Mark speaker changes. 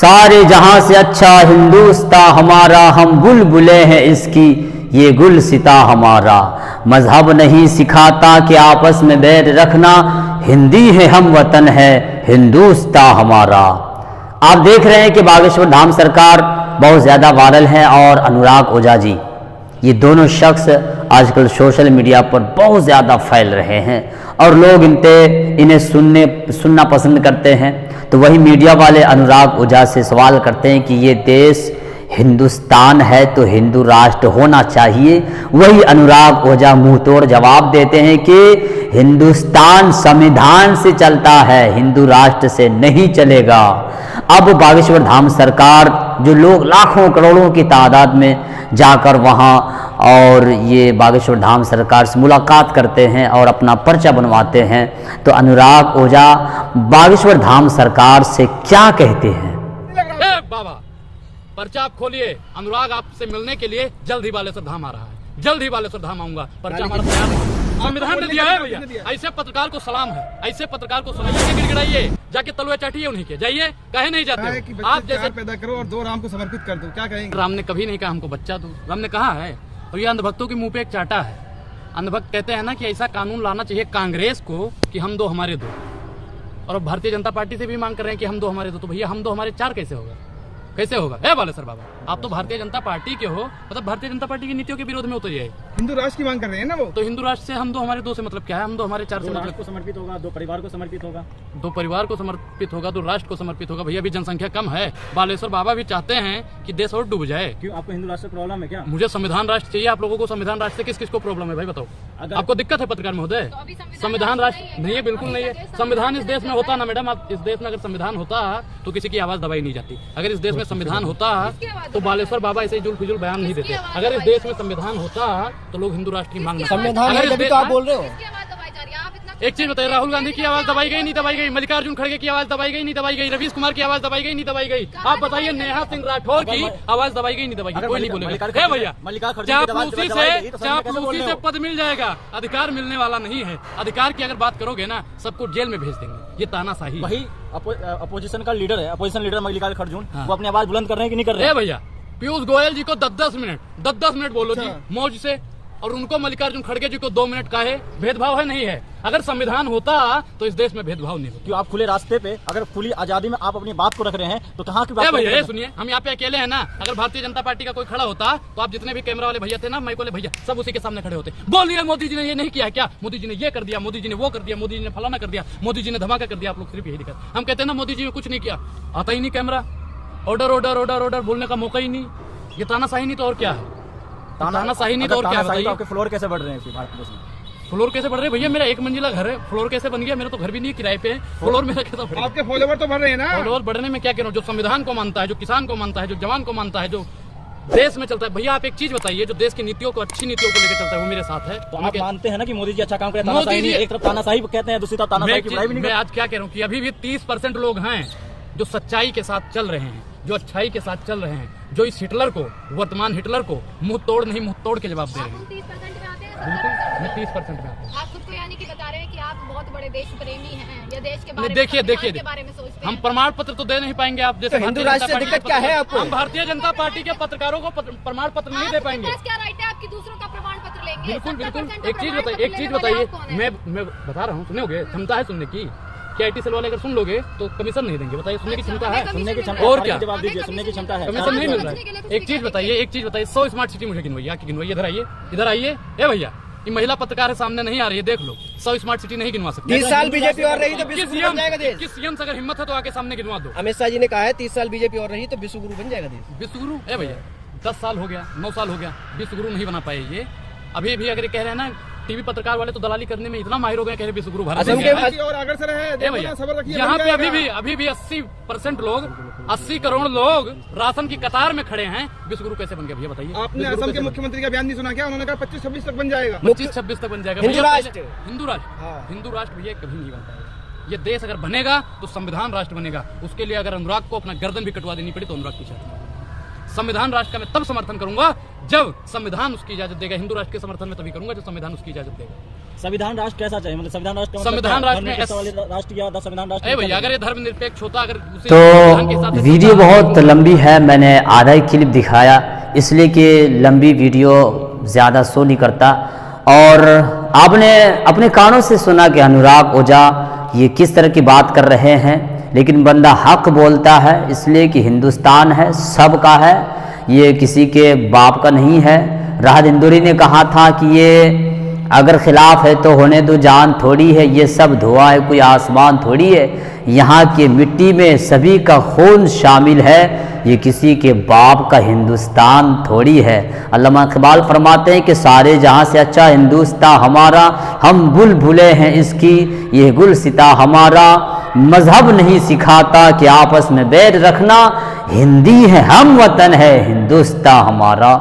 Speaker 1: सारे जहां से अच्छा हिंदुस्तान हमारा, हम बुलबुले हैं इसकी ये गुलसिता हमारा। मजहब नहीं सिखाता कि आपस में बैर रखना, हिंदी है हम वतन है हिंदुस्तान हमारा। आप देख रहे हैं कि बागेश्वर धाम सरकार बहुत ज़्यादा वायरल है और अनुराग ओझा जी, ये दोनों शख्स आजकल सोशल मीडिया पर बहुत ज़्यादा फैल रहे हैं और लोग इन्हें सुनना पसंद करते हैं। तो वही मीडिया वाले अनुराग ओझा से सवाल करते हैं कि ये देश हिंदुस्तान है तो हिंदू राष्ट्र होना चाहिए। वही अनुराग ओझा मुंह तोड़ जवाब देते हैं कि हिंदुस्तान संविधान से चलता है, हिंदू राष्ट्र से नहीं चलेगा। अब बागेश्वर धाम सरकार, जो लोग लाखों करोड़ों की तादाद में जाकर वहाँ और ये बागेश्वर धाम सरकार से मुलाकात करते हैं और अपना पर्चा बनवाते हैं, तो अनुराग ओझा बागेश्वर धाम सरकार से क्या कहते हैं?
Speaker 2: बाबा पर्चा आप खोलिए, अनुराग आपसे मिलने के लिए जल्द ही बालेश्वर धाम आ रहा है, जल्द ही बालेश्वर धाम आऊंगा। पर्चा हमारा तैयार है, संविधान ने दिया है भैया। ऐसे पत्रकार को सलाम है, ऐसे पत्रकार को सुनाइए, गिड़गिड़ाइए, जाके तलुआ चाटिए उन्हीं के, जाइए, कहे नहीं जाते आप जैसे पैदा करो और 2 राम को समर्पित कर दो, क्या कहेंगे? राम ने कभी नहीं कहा हमको बच्चा दो, राम ने कहा है। और ये अंधभक्तों के मुंह पे एक चाटा है। अंधभक्त कहते हैं ना कि ऐसा कानून लाना चाहिए कांग्रेस को कि हम 2 हमारे 2, और भारतीय जनता पार्टी से भी मांग कर रहे हैं कि हम 2 हमारे 2। तो भैया हम 2 हमारे 4 कैसे होगा? कैसे होगा? ए बालेश्वर बाबा, आप तो भारतीय जनता पार्टी के हो, मतलब भारतीय जनता पार्टी की नीतियों के विरोध में उतरिए।
Speaker 3: हिंदू राष्ट्र की मांग कर रहे हैं ना वो,
Speaker 2: तो हिंदू राष्ट्र से हम 2 हमारे 2 से मतलब क्या है? हम 2 हमारे 4 से मतलब
Speaker 4: को समर्पित होगा, 2 परिवार को समर्पित होगा,
Speaker 2: 2 परिवार को समर्पित होगा, 2 राष्ट्र को समर्पित होगा। भैया अभी जनसंख्या कम है, बालेश्वर बाबा भी चाहते हैं कि देश और डूब जाए।
Speaker 4: क्यों आपको हिंदू राष्ट्र प्रॉब्लम है क्या?
Speaker 2: मुझे संविधान राष्ट्र चाहिए। आप लोगों को संविधान राष्ट्र से किस किस को प्रॉब्लम है भाई बताओ? आपको दिक्कत है पत्रकार महोदय? संविधान राष्ट्र नहीं है, बिल्कुल नहीं है। संविधान इस देश में होता ना मैडम, इस देश में अगर संविधान होता तो किसी की आवाज दबाई नहीं जाती। अगर इस देश में संविधान होता तो बालेश्वर बाबा ऐसे जुल फिजुल बयान नहीं देते। अगर इस देश में संविधान होता तो लोग हिंदू राष्ट्र की मांग
Speaker 3: संविधान है जब तो आप बोल रहे हो।
Speaker 2: एक चीज बताइए, राहुल गांधी की आवाज दबाई गई नहीं दबाई गई? मल्लिकार्जुन खड़गे की आवाज दबाई गई नहीं दबाई गई? रवीश कुमार की आवाज दबाई गई नहीं दबाई गई? आप बताइए, नेहा सिंह राठौर की आवाज दबाई गई नहीं दबाई गई? कोई नहीं बोलेगा। भैया चापलूसी से पद मिल जाएगा, अधिकार मिलने वाला नहीं है। अधिकार की अगर बात करोगे ना, सबको जेल में भेज देंगे। ये तानाशाही।
Speaker 4: वही अपोजिशन का लीडर है, अपोजिशन लीडर मल्लिकार्जुन खड़गे, वो अपनी आवाज बुलंद कर रहे हैं कि नहीं कर रहे हैं?
Speaker 2: भैया पीयूष गोयल जी को 10-10 मिनट बोलो जी मौज से, और उनको मल्लिकार्जुन खड़गे जी को 2 मिनट का है। भेदभाव है नहीं है? अगर संविधान होता तो इस देश में भेदभाव नहीं होता।
Speaker 4: क्यों आप खुले रास्ते पे, अगर खुली आजादी में आप अपनी बात को रख रहे हैं तो कहाँ की बात?
Speaker 2: भैया सुनिए, हम यहाँ पे अकेले हैं ना। अगर भारतीय जनता पार्टी का कोई खड़ा होता तो आप जितने भी कैमरा वाले भैया थे ना, माइक वाले भैया, सब उसी के सामने खड़े होते। बोलिए मोदी जी ने ये नहीं किया क्या? मोदी जी ने ये कर दिया, मोदी जी ने वो कर दिया, मोदी जी ने फलाना कर दिया, मोदी जी ने धमाका कर दिया। आप लोग सिर्फ यही दिखा। हम कहते हैं ना मोदी जी ने कुछ नहीं किया, आता ही नहीं camera, order order order order बोलने का मौका ही नहीं। ये तानाशाही नहीं तो और क्या है? तानाशाही नहीं तो और क्या है?
Speaker 4: आपके फ्लोर कैसे बढ़ रहे हैं भारत में?
Speaker 2: फ्लोर कैसे बढ़ रहे हैं भैया? मेरा 1 मंजिला घर है, फ्लोर कैसे बन गया? मेरा तो घर भी नहीं, किराए पे है। फ्लोर मेरा कैसा बढ़?
Speaker 3: आपके फॉलोवर तो बढ़ रहे हैं ना।
Speaker 2: फॉलोवर बढ़ने में क्या कह रहा हूँ? जो संविधान को मानता है, जो किसान को मानता है, जो जवान को मानता है, जो देश में चलता है। भैया आप एक चीज बताइए, जो देश की नीतियों को, अच्छी नीतियों को लेकर चलता है, वो मेरे साथ है।
Speaker 4: तो आप मानते हैं ना कि मोदी जी अच्छा काम करते हैं? मोदी जी एक तरफ तानाशाही कहते हैं, दूसरी तरफ तानाशाही की बुराई भी नहीं।
Speaker 2: मैं आज क्या कह रहा हूँ कि अभी भी 30% लोग हैं जो सच्चाई के साथ चल रहे हैं, जो अच्छाई के साथ चल रहे हैं, जो इस हिटलर को, वर्तमान हिटलर को मुंह तोड़ नहीं मुंह तोड़ के जवाब दे रहे हैं।
Speaker 5: 30% में आते हैं?
Speaker 2: बिल्कुल, मैं 30% में आता हूँ।
Speaker 5: आप खुद को यानी कि बता रहे हैं कि आप बहुत बड़े देश प्रेमी हैं, या देश के बारे में,
Speaker 2: देखिए
Speaker 5: के बारे में सोचते हैं।
Speaker 2: हम प्रमाण पत्र तो दे नहीं पाएंगे आप जैसे।
Speaker 3: हिंदू राष्ट्र से दिक्कत क्या है आपको?
Speaker 2: हम भारतीय जनता पार्टी के पत्रकारों को प्रमाण पत्र नहीं दे पाएंगे।
Speaker 5: क्या राइट है आपकी दूसरों का प्रमाण पत्र लेंगे?
Speaker 2: बिल्कुल बिल्कुल। एक चीज बताइए, मैं बता रहा हूँ, सुनोगे? क्षमता है सुनने की? क्या IT सेल वाले अगर सुन लोगे तो कमीशन नहीं देंगे? बताइए, सुनने की क्षमता है?
Speaker 4: सुनने की क्षमता
Speaker 2: और क्या
Speaker 4: जवाब दीजिए, सुनने की क्षमता है?
Speaker 2: कमीशन नहीं मिल रहा है। एक चीज बताइए 100 स्मार्ट सिटी मुझे गिनवाइए, आके गिनवाइए। इधर आइए। ए भैया, ये महिला पत्रकार है, सामने नहीं आ रही है, देख लो। 100 स्मार्ट सिटी नहीं गिनवा सकते।
Speaker 3: 30 साल बीजेपी और रही तो विश्व गुरु बन जाएगा देश।
Speaker 2: किस सीएम से अगर हिम्मत है तो आके सामने गिनवा दो।
Speaker 3: अमित शाह जी ने कहा है 30 साल बीजेपी और रही तो विश्व गुरु बन जाएगा देश।
Speaker 2: विश्व गुरु? ए भैया 10 साल हो गया, 9 साल हो गया, विश्व गुरु नहीं बना पाए ये। अभी भी अगर कह रहे हैं ना, टीवी पत्रकार वाले तो दलाली करने में इतना माहिर हो गए, कह रहे विश्व गुरु भारत
Speaker 3: और अगर से
Speaker 2: यहाँ पे अभी भी 80% लोग, 80 करोड़ लोग राशन की कतार में खड़े हैं। विश्व गुरु कैसे बन गया भैया बताइए?
Speaker 3: आपने असम के मुख्यमंत्री का बयान नहीं सुना क्या? उन्होंने कहा 25-26 तक बन जाएगा।
Speaker 2: 25-26 तक बन जाएगा।
Speaker 3: हिंदू राष्ट्र
Speaker 2: हिंदू राष्ट्र भैया कभी नहीं बनता है। ये देश अगर बनेगा तो संविधान राष्ट्र बनेगा। उसके लिए अगर अनुराग को अपना गर्दन भी कटवा देनी पड़ी तो अनुराग पीछे। संविधान राष्ट्र का मैं तब समर्थन करूंगा जब संविधान उसकी इजाजत देगा। हिंदू राष्ट्र के समर्थन में तभी करूंगा जब संविधान उसकी इजाजत देगा।
Speaker 4: संविधान राष्ट्र कैसा चाहिए, मतलब संविधान राष्ट्र का मतलब
Speaker 2: संविधान
Speaker 4: क्या?
Speaker 2: राष्ट्र में
Speaker 4: धर्मनिरपेक्ष वाले राष्ट्र या संविधान राष्ट्र
Speaker 2: अरे
Speaker 4: में
Speaker 2: भैया
Speaker 4: क्या
Speaker 2: अगर ये धर्मनिरपेक्ष होता, अगर उसी संविधान के हिसाब
Speaker 1: तो
Speaker 2: से
Speaker 1: वीडियो
Speaker 2: चलता,
Speaker 1: बहुत लंबी है, मैंने आधा ही क्लिप दिखाया इसलिए कि लंबी वीडियो ज़्यादा शो नहीं करता। और आपने अपने कानों से सुना कि अनुराग ओझा ये किस तरह की बात कर रहे हैं, लेकिन बंदा हक बोलता है इसलिए कि हिंदुस्तान है, सबका है, ये किसी के बाप का नहीं है। राहत इंदौरी ने कहा था कि ये अगर खिलाफ है तो होने दो, जान थोड़ी है, ये सब धुआं है, कोई आसमान थोड़ी है, यहाँ की मिट्टी में सभी का खून शामिल है, ये किसी के बाप का हिंदुस्तान थोड़ी है। अल्लामा इकबाल फरमाते हैं कि सारे जहाँ से अच्छा हिंदुस्तान हमारा, हम बुलबुलें हैं इसकी, ये गुलसिता हमारा, मजहब नहीं सिखाता कि आपस में बैर रखना, हिंदी है हम वतन है हिंदुस्तान हमारा।